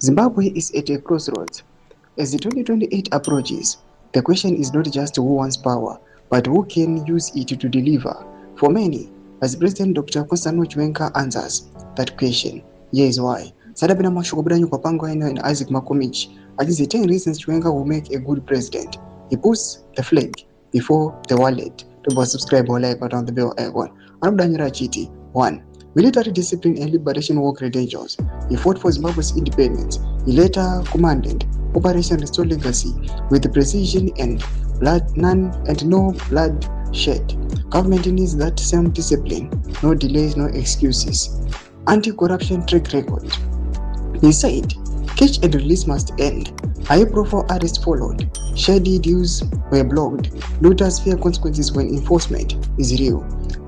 Zimbabwe is at a crossroads. As the 2028 approaches, the question is not just who wants power, but who can use it to deliver. For many, Vice President Dr. Chiwenga answers that question. Here is why. Sadabina Mashukobranyu Kwapango and Isaac Makomich, the 10 reasons Chiwenga will make a good president. He puts the flag before the wallet. To subscribe or like button on the bell icon. Anabdanyura Chiti. 1. Military discipline and liberation war credentials. He fought for Zimbabwe's independence. He later commanded Operation Restore Legacy with precision and no bloodshed. Government needs that same discipline. No delays, no excuses. Anti-corruption track record. He said, catch and release must end. High-profile arrests followed. Shady deals were blocked. Looters fear consequences when enforcement is real.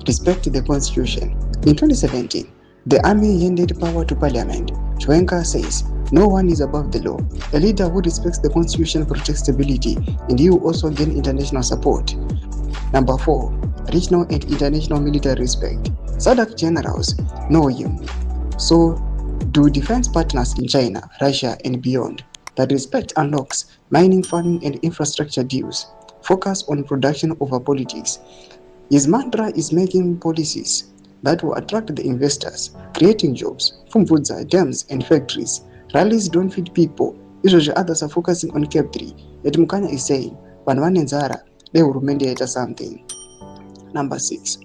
Respect the Constitution. In 2017, the army handed power to parliament. Chiwenga says, no one is above the law. A leader who respects the Constitution protects stability, and you also gain international support. Number 4. Regional and international military respect. SADC generals know him. So do defense partners in China, Russia, and beyond. That respect unlocks mining, farming, and infrastructure deals. Focus on production over politics. His mantra is making policies that will attract the investors, creating jobs, avhundutsa, dams, and factories. Rallies don't feed people. Usually others are focusing on Cap 3. Yet Mukanya is saying, Banwan and Zara, they will mediate something. Number 6.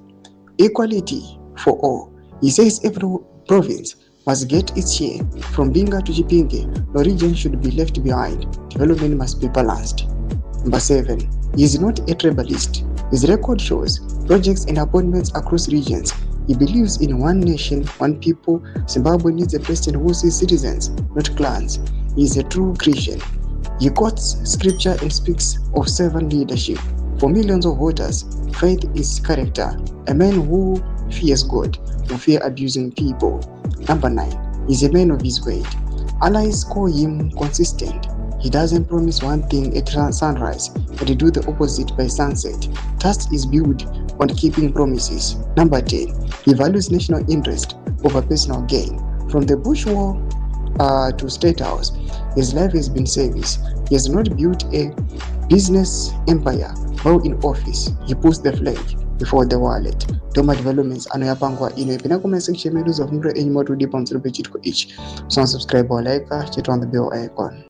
Equality for all. He says every province must get its share. From Binga to Chipinge, no region should be left behind. Development must be balanced. Number 7. He is not a tribalist. His record shows projects and appointments across regions. He believes in one nation, one people. Zimbabwe needs a president who sees citizens, not clans. He is a true Christian. He quotes scripture and speaks of servant leadership. For millions of voters, faith is character. A man who fears God will fear abusing people. Number 9. He's a man of his word. Allies call him consistent. He doesn't promise one thing at sunrise, but he do the opposite by sunset. Trust is built on keeping promises. Number 10. He values national interest over personal gain. From the Bush War to State House, his life has been service. He has not built a business empire. While in office, he puts the flag before the wallet. Toma developments anoyapangwa ino ipina comment section meduza vumbre enyi motu dipa mtsirupe chitko each. So subscribe or like, hit on the bell icon.